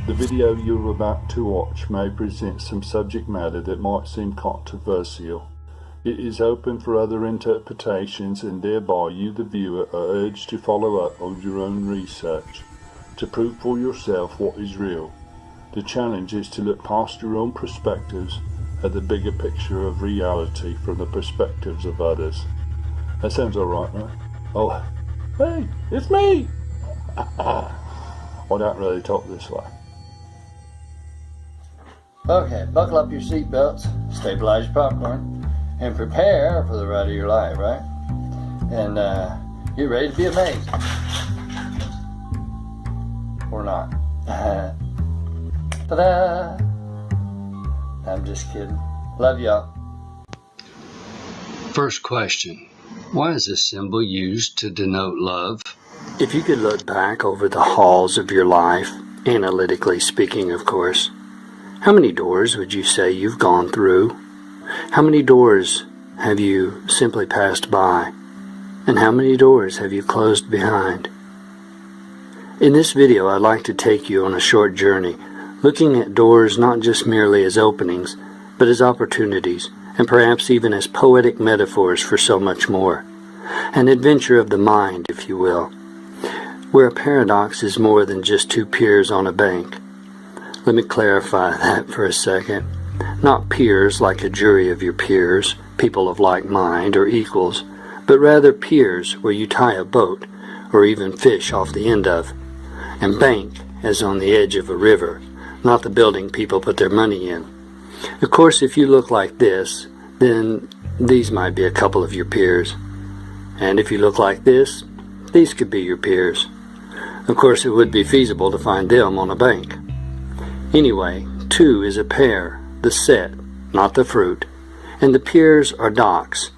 The video you're about to watch may present some subject matter that might seem controversial. It is open for other interpretations, and thereby you, the viewer, are urged to follow up on your own research, to prove for yourself what is real. The challenge is to look past your own perspectives at the bigger picture of reality from the perspectives of others. That sounds alright, right? Oh, hey, it's me! I don't really talk this way. Okay, buckle up your seatbelts, stabilize your popcorn, and prepare for the ride of your life, right? And you're ready to be amazed. Or not. Ta-da! I'm just kidding. Love y'all. First question. Why is this symbol used to denote love? If you could look back over the halls of your life, analytically speaking, of course, how many doors would you say you've gone through? How many doors have you simply passed by? And how many doors have you closed behind? In this video, I'd like to take you on a short journey, looking at doors not just merely as openings, but as opportunities, and perhaps even as poetic metaphors for so much more. An adventure of the mind, if you will, where a paradox is more than just two piers on a bank. Let me clarify that for a second. Not peers like a jury of your peers, people of like mind or equals, but rather piers where you tie a boat or even fish off the end of. And bank as on the edge of a river, not the building people put their money in. Of course, if you look like this, then these might be a couple of your peers. And if you look like this, these could be your peers. Of course, it would be feasible to find them on a bank. Anyway, two is a pair, the set, not the fruit, and the peers are docks,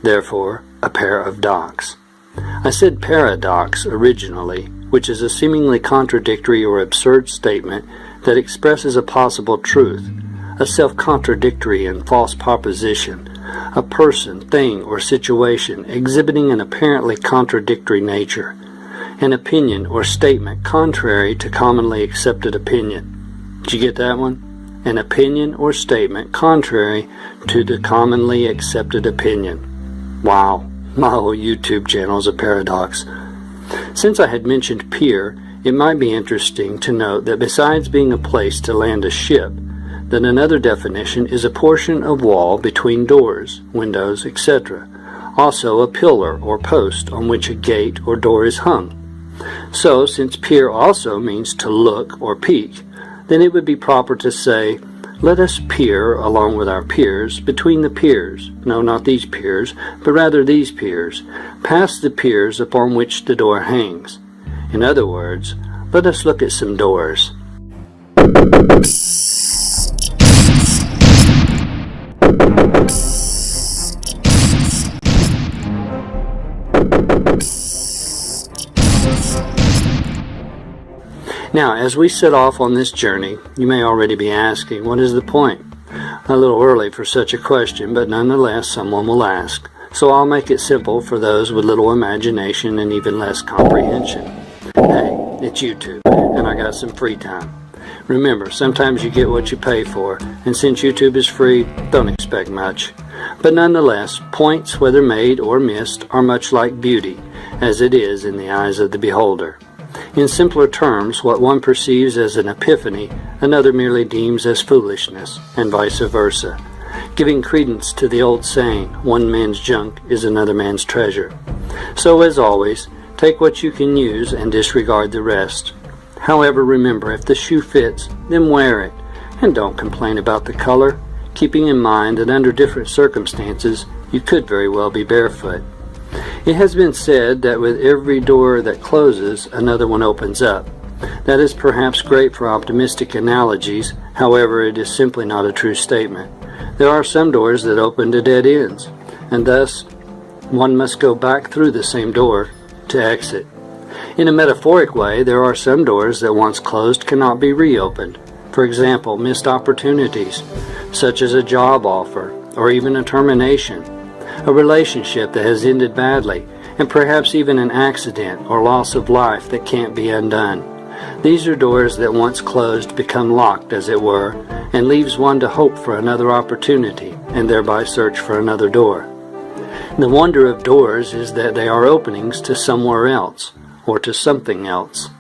therefore a pair of docks. I said paradox originally, which is a seemingly contradictory or absurd statement that expresses a possible truth, a self-contradictory and false proposition, a person, thing, or situation exhibiting an apparently contradictory nature, an opinion or statement contrary to commonly accepted opinion. Did you get that one? An opinion or statement contrary to the commonly accepted opinion. Wow, my whole YouTube channel is a paradox. Since I had mentioned pier, it might be interesting to note that besides being a place to land a ship, that another definition is a portion of wall between doors, windows, etc. Also a pillar or post on which a gate or door is hung. So, since pier also means to look or peek, then it would be proper to say, let us peer along with our peers between the piers, no, not these piers, but rather these piers, past the piers upon which the door hangs. In other words, let us look at some doors. Now, as we set off on this journey, you may already be asking, what is the point? A little early for such a question, but nonetheless someone will ask. So I'll make it simple for those with little imagination and even less comprehension. Hey, it's YouTube, and I got some free time. Remember, sometimes you get what you pay for, and since YouTube is free, don't expect much. But nonetheless, points, whether made or missed, are much like beauty, as it is in the eyes of the beholder. In simpler terms, what one perceives as an epiphany, another merely deems as foolishness, and vice versa, giving credence to the old saying, one man's junk is another man's treasure. So as always, take what you can use and disregard the rest. However, remember, if the shoe fits, then wear it, and don't complain about the color, keeping in mind that under different circumstances, you could very well be barefoot. It has been said that with every door that closes, another one opens up. That is perhaps great for optimistic analogies, however, it is simply not a true statement. There are some doors that open to dead ends, and thus one must go back through the same door to exit. In a metaphoric way, there are some doors that once closed cannot be reopened. For example, missed opportunities, such as a job offer, or even a termination. A relationship that has ended badly, and perhaps even an accident or loss of life that can't be undone. These are doors that once closed become locked, as it were, and leaves one to hope for another opportunity and thereby search for another door. The wonder of doors is that they are openings to somewhere else, or to something else,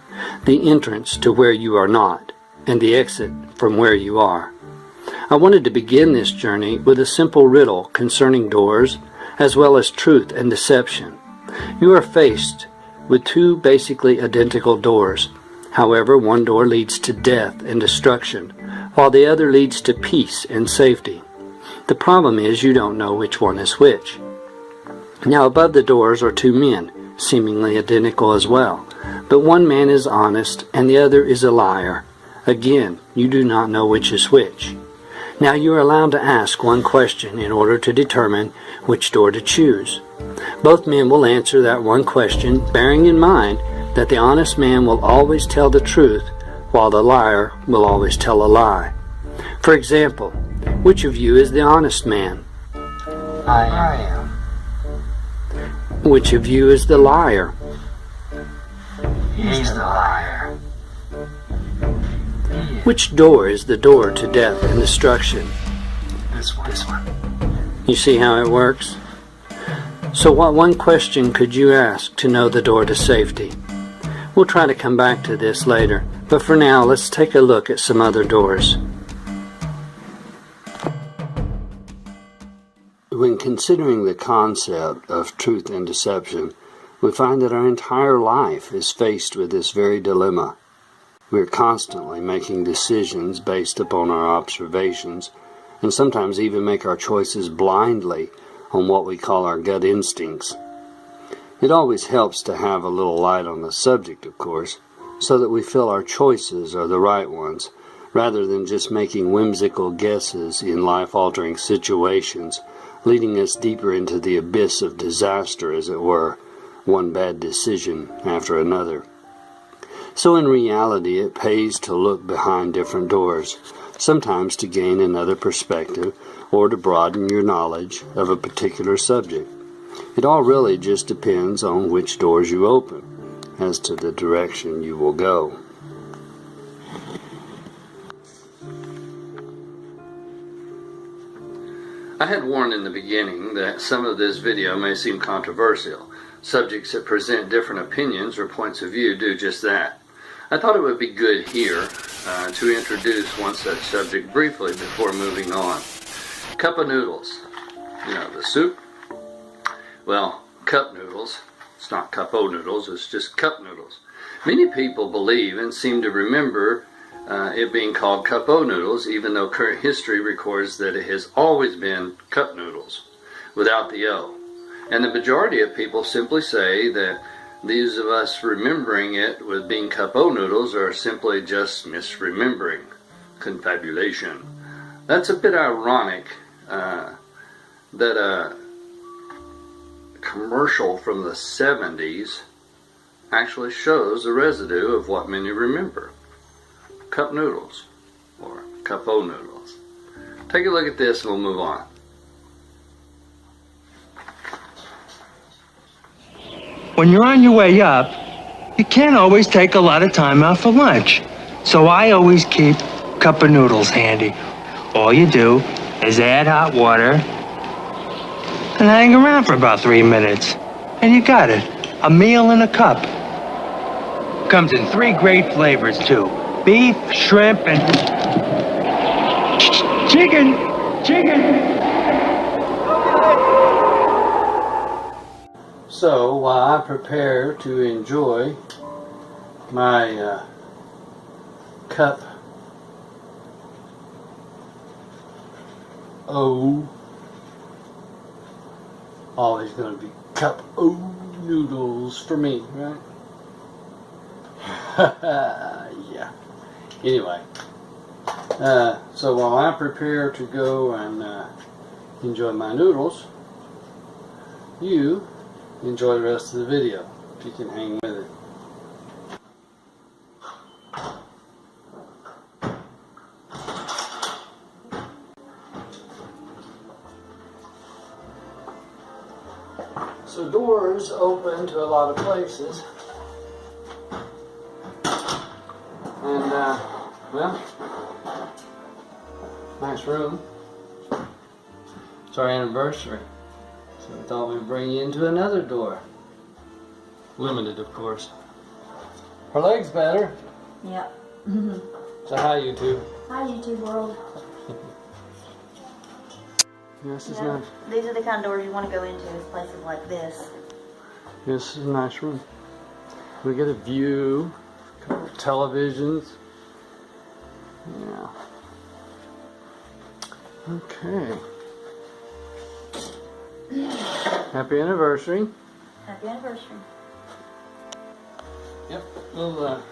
the entrance to where you are not, and the exit from where you are. I wanted to begin this journey with a simple riddle concerning doors, as well as truth and deception. You are faced with two basically identical doors. However, one door leads to death and destruction, while the other leads to peace and safety. The problem is you don't know which one is which. Now, above the doors are two men, seemingly identical as well, but one man is honest and the other is a liar. Again, you do not know which is which. Now you are allowed to ask one question in order to determine which door to choose. Both men will answer that one question, bearing in mind that the honest man will always tell the truth, while the liar will always tell a lie. For example, which of you is the honest man? I am. Which of you is the liar? He's the liar. Which door is the door to death and destruction? This one. You see how it works? So what one question could you ask to know the door to safety? We'll try to come back to this later, but for now let's take a look at some other doors. When considering the concept of truth and deception, we find that our entire life is faced with this very dilemma. We are constantly making decisions based upon our observations, and sometimes even make our choices blindly on what we call our gut instincts. It always helps to have a little light on the subject, of course, so that we feel our choices are the right ones, rather than just making whimsical guesses in life-altering situations, leading us deeper into the abyss of disaster, as it were, one bad decision after another. So in reality, it pays to look behind different doors, sometimes to gain another perspective or to broaden your knowledge of a particular subject. It all really just depends on which doors you open, as to the direction you will go. I had warned in the beginning that some of this video may seem controversial. Subjects that present different opinions or points of view do just that. I thought it would be good here to introduce one such subject briefly before moving on. Cup of noodles. You know, the soup? Well, cup noodles. It's not cup-o noodles, it's just cup noodles. Many people believe and seem to remember it being called cup-o noodles, even though current history records that it has always been cup noodles, without the O. And the majority of people simply say that these of us remembering it with being cup-o noodles are simply just misremembering, confabulation. That's a bit ironic that a commercial from the 70s actually shows a residue of what many remember. Cup noodles, or cup-o noodles. Take a look at this and we'll move on. When you're on your way up, you can't always take a lot of time out for lunch. So I always keep a cup of noodles handy. All you do is add hot water and hang around for about 3 minutes. And you got it. A meal in a cup. Comes in 3 great flavors too. Beef, shrimp, and chicken. So while I prepare to enjoy my cup O, always going to be cup O noodles for me, right? Yeah. Anyway, so while I prepare to go and enjoy my noodles, you enjoy the rest of the video, if you can hang with it. So doors open to a lot of places. And, well, nice room. It's our anniversary. So we thought we'd bring you into another door. Limited, of course. Her leg's better. Yep. So hi, YouTube. Hi, YouTube world. This is You know, nice. these are the kind of doors you want to go into, is places like this. This is a nice room. We get a view, a couple of televisions. Yeah. Okay. Happy anniversary. Happy anniversary. Yep. We'll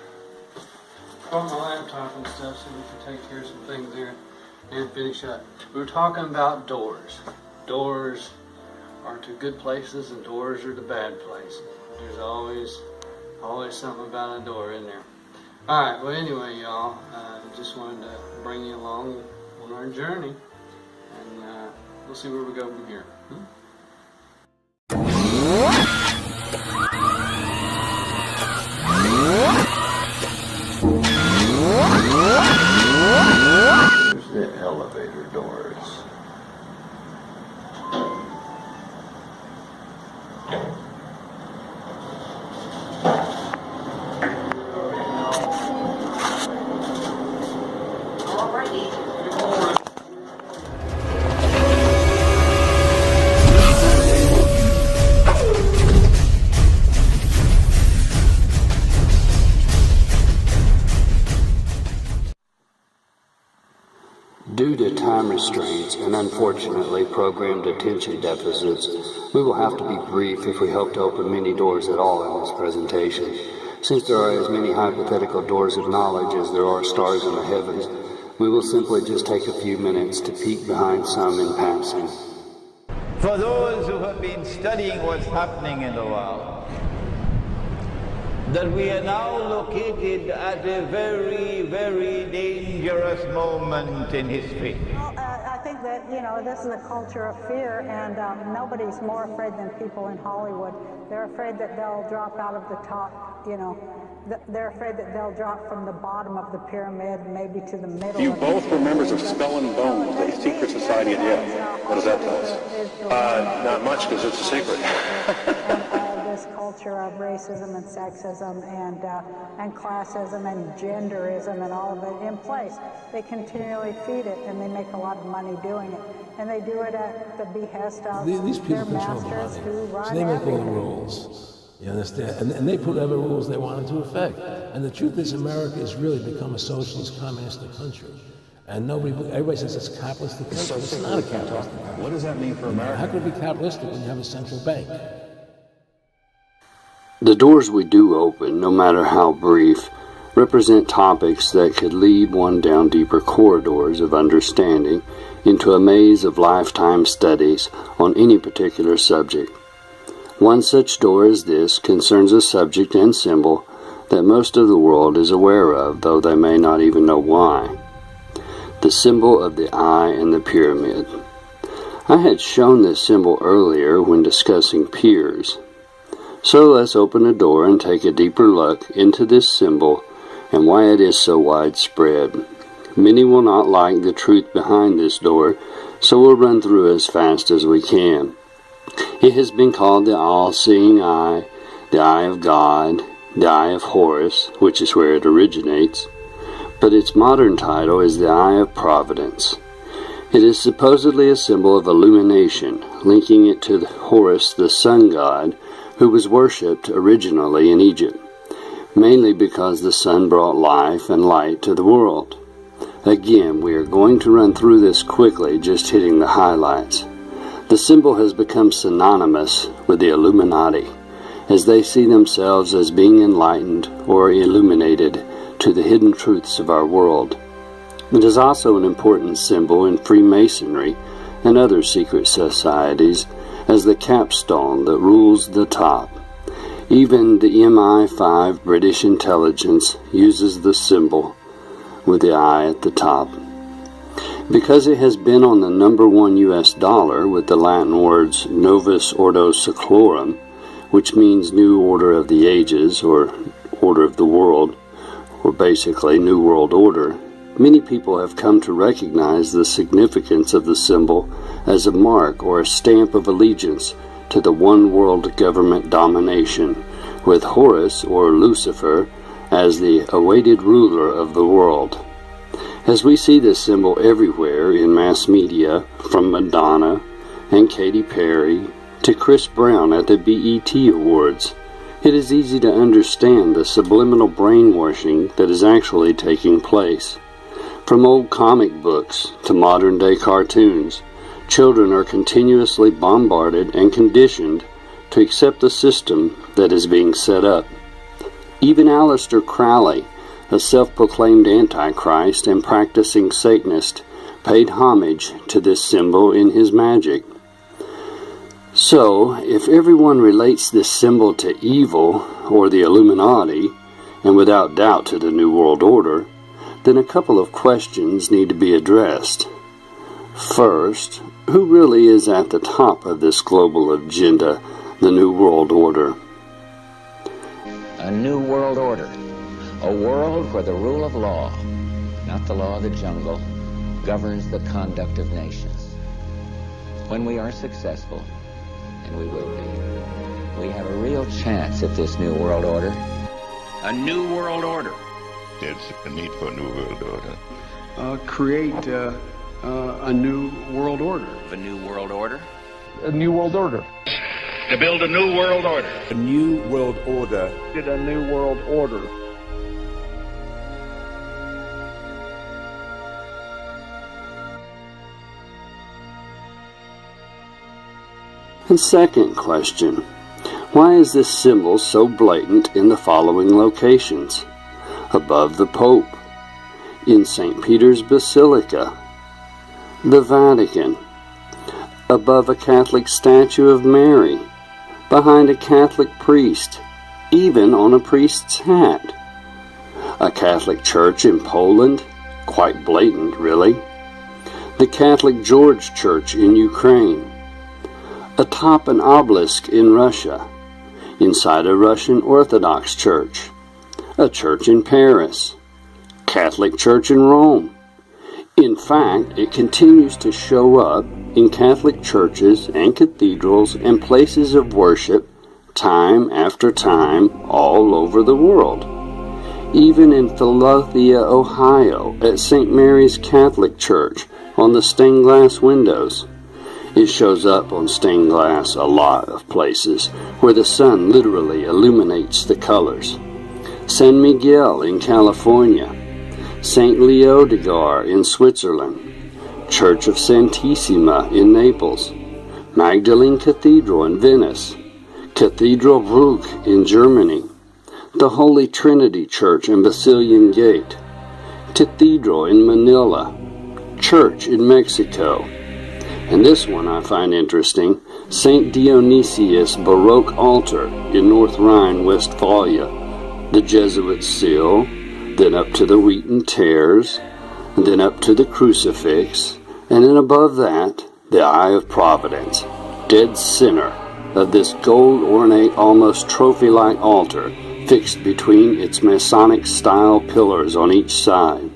on my laptop and stuff so we can take care of some things there and finish up. We were talking about doors. Doors are to good places and doors are to bad places. There's always something about a door in there. Alright, well anyway y'all, just wanted to bring you along on our journey and we'll see where we go from here. Here's the elevator doors. Due to time restraints and unfortunately programmed attention deficits, we will have to be brief if we hope to open many doors at all in this presentation. Since there are as many hypothetical doors of knowledge as there are stars in the heavens, we will simply just take a few minutes to peek behind some in passing. For those who have been studying what's happening in the world, that we are now located at a very, very dangerous moment in history. Well, I think that, you know, this is a culture of fear, and nobody's more afraid than people in Hollywood. They're afraid that they'll drop out of the top, you know. They're afraid that they'll drop from the bottom of the pyramid, maybe to the middle. You both were members of Skull and Bones, a secret society at Yale. What does that tell us? Not much, because it's a secret. This culture of racism and sexism and classism and genderism and all of it in place. They continually feed it, and they make a lot of money doing it. And they do it at the behest of these people their control the masters money. who run So they make all the everything. rules. You understand? And they put whatever rules they want into effect. And the truth is, America has really become a socialist, communistic country. And everybody says it's a capitalistic country. It's not a capitalistic country. What does that mean for America? How could it be capitalistic when you have a central bank? The doors we do open, no matter how brief, represent topics that could lead one down deeper corridors of understanding into a maze of lifetime studies on any particular subject. One such door as this concerns a subject and symbol that most of the world is aware of, though they may not even know why. The symbol of the eye in the pyramid. I had shown this symbol earlier when discussing piers. So let's open a door and take a deeper look into this symbol and why it is so widespread. Many will not like the truth behind this door, so we'll run through as fast as we can. It has been called the all-seeing eye, the eye of God, the eye of Horus, which is where it originates, but its modern title is the eye of providence. It is supposedly a symbol of illumination, linking it to Horus, the sun god, who was worshipped originally in Egypt, mainly because the sun brought life and light to the world. Again, we are going to run through this quickly, just hitting the highlights. The symbol has become synonymous with the Illuminati, as they see themselves as being enlightened or illuminated to the hidden truths of our world. It is also an important symbol in Freemasonry and other secret societies, as the capstone that rules the top. Even the MI5 British intelligence uses the symbol with the eye at the top. Because it has been on the #1 US dollar with the Latin words Novus Ordo Seclorum, which means New Order of the Ages or Order of the World, or basically New World Order, many people have come to recognize the significance of the symbol as a mark or a stamp of allegiance to the one world government domination, with Horus or Lucifer as the awaited ruler of the world. As we see this symbol everywhere in mass media, from Madonna and Katy Perry to Chris Brown at the BET Awards, it is easy to understand the subliminal brainwashing that is actually taking place. From old comic books to modern-day cartoons, children are continuously bombarded and conditioned to accept the system that is being set up. Even Aleister Crowley, a self-proclaimed Antichrist and practicing Satanist, paid homage to this symbol in his magic. So, if everyone relates this symbol to evil or the Illuminati, and without doubt to the New World Order, then a couple of questions need to be addressed. First, who really is at the top of this global agenda, the New World Order? A new world order. A world where the rule of law, not the law of the jungle, governs the conduct of nations. When we are successful, and we will be, we have a real chance at this new world order. A new world order. There's a need for a new world order. Create a new world order. A new world order? A new world order. To build a new world order. A new world order. Get a new world order. And second question, why is this symbol so blatant in the following locations? Above the Pope, in St. Peter's Basilica, the Vatican, above a Catholic statue of Mary, behind a Catholic priest, even on a priest's hat. A Catholic church in Poland, quite blatant really. The Catholic George Church in Ukraine. Atop an obelisk in Russia, inside a Russian Orthodox church. A church in Paris. Catholic church in Rome. In fact, it continues to show up in Catholic churches and cathedrals and places of worship time after time all over the world. Even in Philadelphia, Ohio, at St. Mary's Catholic Church, on the stained glass windows. It shows up on stained glass a lot of places where the sun literally illuminates the colors. San Miguel in California, St. Leodegar in Switzerland, Church of Santissima in Naples, Magdalene Cathedral in Venice, Cathedral Brugg in Germany, the Holy Trinity Church and Basilian Gate, Cathedral in Manila, Church in Mexico, and this one I find interesting, St. Dionysius Baroque Altar in North Rhine-Westphalia, the Jesuit Seal, then up to the Wheaton Tares, and then up to the Crucifix, and then above that, the Eye of Providence, dead center of this gold-ornate, almost trophy-like altar fixed between its Masonic-style pillars on each side.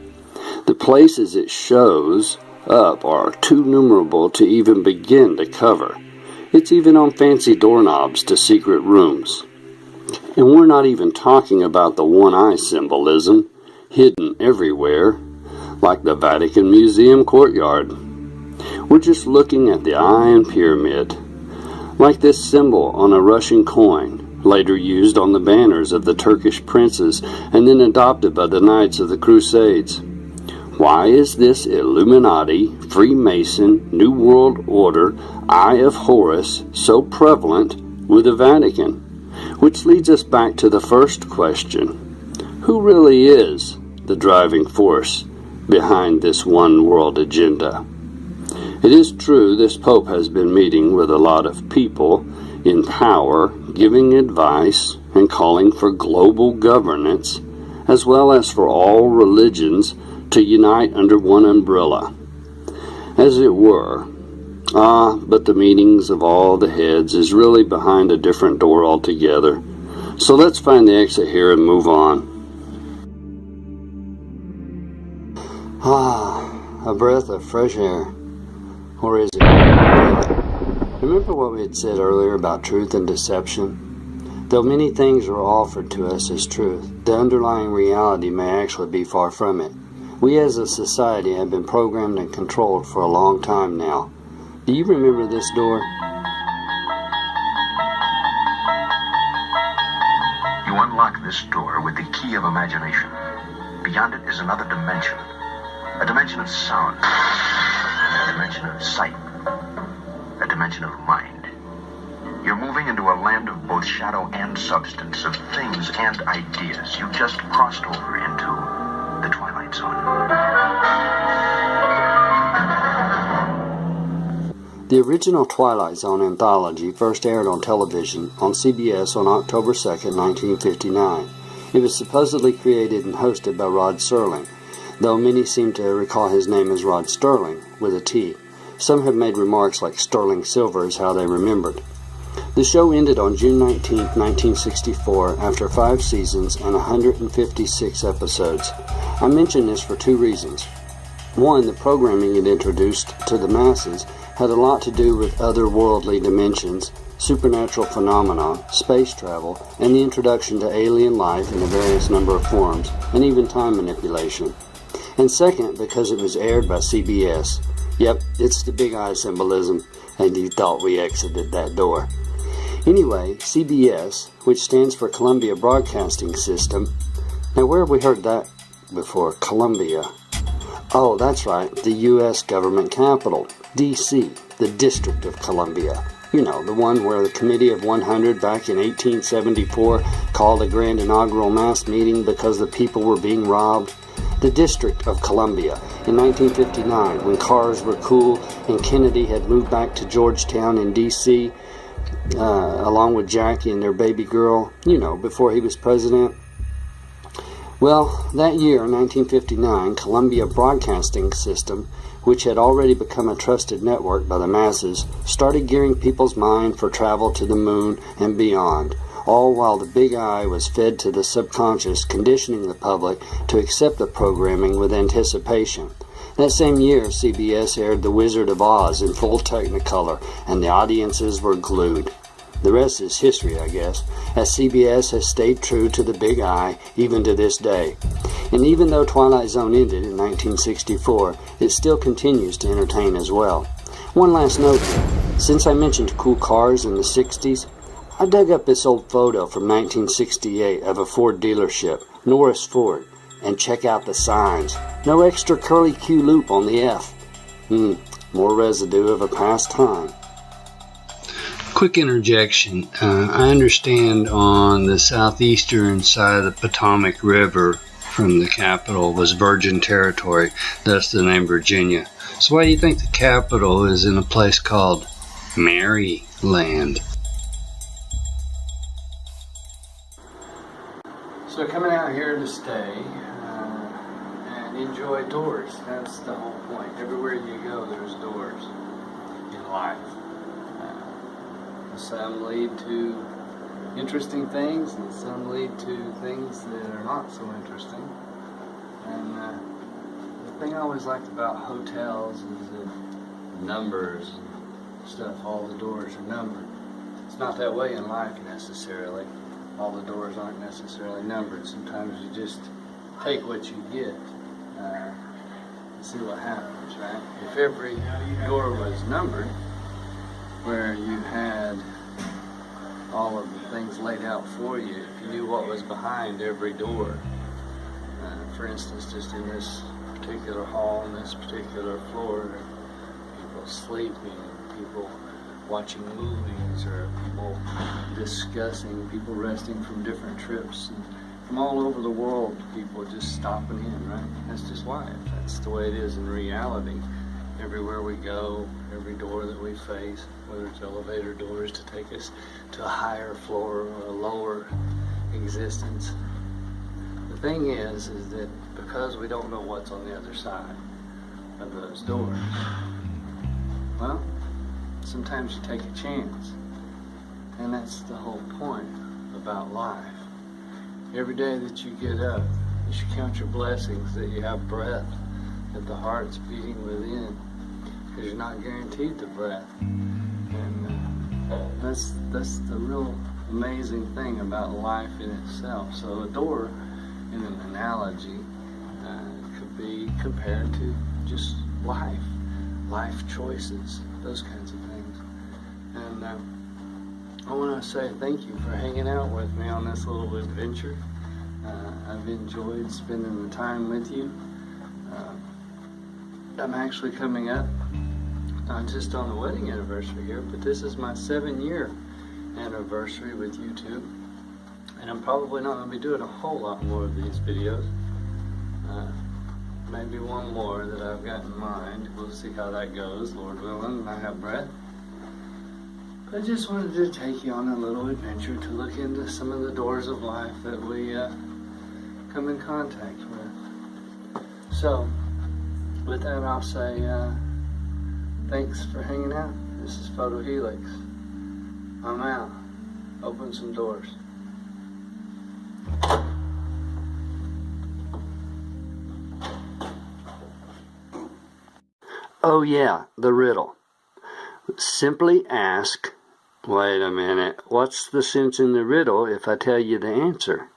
The places it shows up are too numerable to even begin to cover. It's even on fancy doorknobs to secret rooms. And we're not even talking about the one-eye symbolism, hidden everywhere, like the Vatican Museum courtyard. We're just looking at the Iron Pyramid, like this symbol on a Russian coin, later used on the banners of the Turkish princes and then adopted by the Knights of the Crusades. Why is this Illuminati, Freemason, New World Order, Eye of Horus so prevalent with the Vatican? Which leads us back to the first question. Who really is the driving force behind this one world agenda? It is true this Pope has been meeting with a lot of people in power, giving advice and calling for global governance, as well as for all religions to unite under one umbrella, as it were. But the meetings of all the heads is really behind a different door altogether. So let's find the exit here and move on. A breath of fresh air. Or is it? Remember what we had said earlier about truth and deception? Though many things are offered to us as truth, the underlying reality may actually be far from it. We as a society have been programmed and controlled for a long time now. Do you remember this door? You unlock this door with the key of imagination. Beyond it is another dimension. A dimension of sound. A dimension of sight. A dimension of mind. You're moving into a land of both shadow and substance, of things and ideas. You just crossed over into the Twilight Zone. The original Twilight Zone anthology first aired on television on CBS on October 2nd, 1959. It was supposedly created and hosted by Rod Serling, though many seem to recall his name as Rod Sterling, with a T. Some have made remarks like Sterling Silver is how they remembered. The show ended on June 19, 1964, after 5 seasons and 156 episodes. I mention this for 2 reasons. One, the programming it introduced to the masses had a lot to do with otherworldly dimensions, supernatural phenomena, space travel, and the introduction to alien life in a various number of forms, and even time manipulation. And second, because it was aired by CBS. Yep, it's the big eye symbolism, and you thought we exited that door. Anyway, CBS, which stands for Columbia Broadcasting System. Now, where have we heard that before? Columbia. Oh, that's right, the U.S. government capital, D.C., the District of Columbia. You know, the one where the Committee of 100 back in 1874 called a grand inaugural mass meeting because the people were being robbed. The District of Columbia in 1959, when cars were cool and Kennedy had moved back to Georgetown in D.C., along with Jackie and their baby girl, you know, before he was president. Well, that year, 1959, Columbia Broadcasting System, which had already become a trusted network by the masses, started gearing people's mind for travel to the moon and beyond, all while the big eye was fed to the subconscious, conditioning the public to accept the programming with anticipation. That same year, CBS aired The Wizard of Oz in full Technicolor, and the audiences were glued. The rest is history, I guess, as CBS has stayed true to the big eye even to this day. And even though Twilight Zone ended in 1964, it still continues to entertain as well. One last note here. Since I mentioned cool cars in the 60s, I dug up this old photo from 1968 of a Ford dealership, Norris Ford, and check out the signs. No extra curly Q loop on the F. More residue of a past time. Quick interjection. I understand on the southeastern side of the Potomac River from the capital was Virgin Territory, thus the name Virginia. So why do you think the capital is in a place called Maryland? So coming out here to stay and enjoy doors. That's the whole point. Everywhere you go, there's doors in life. Some lead to interesting things, and some lead to things that are not so interesting. And the thing I always liked about hotels is that numbers and stuff, all the doors are numbered. It's not that way in life necessarily. All the doors aren't necessarily numbered. Sometimes you just take what you get and see what happens, right? If every door was numbered, where you had all of the things laid out for you, if you knew what was behind every door. For instance, just in this particular hall, on this particular floor, people sleeping, people watching movies, or people discussing, people resting from different trips, and from all over the world, people just stopping in, right? That's just life. That's the way it is in reality. Everywhere we go, every door that we face, whether it's elevator doors to take us to a higher floor or a lower existence. The thing is that because we don't know what's on the other side of those doors, well, sometimes you take a chance. And that's the whole point about life. Every day that you get up, you should count your blessings that you have breath, if the heart's beating within, because you're not guaranteed the breath. And that's the real amazing thing about life in itself. So a door, in an analogy, could be compared to just life choices, those kinds of things. And I want to say thank you for hanging out with me on this little adventure. I've enjoyed spending the time with you. I'm actually coming up, not just on the wedding anniversary here, but this is my 7-year anniversary with YouTube. And I'm probably not going to be doing a whole lot more of these videos. Maybe one more that I've got in mind. We'll see how that goes, Lord willing, and I have breath. But I just wanted to take you on a little adventure to look into some of the doors of life that we come in contact with. So, with that, I'll say thanks for hanging out. This is Photohelix. I'm out. Open some doors. Oh yeah, the riddle. Simply ask, wait a minute, what's the sense in the riddle if I tell you the answer?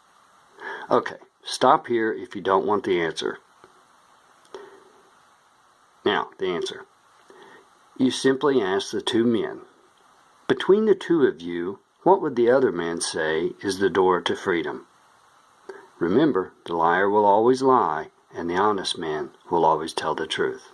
Okay, stop here if you don't want the answer. Now, the answer. You simply ask the two men. Between the two of you, what would the other man say is the door to freedom? Remember, the liar will always lie, and the honest man will always tell the truth.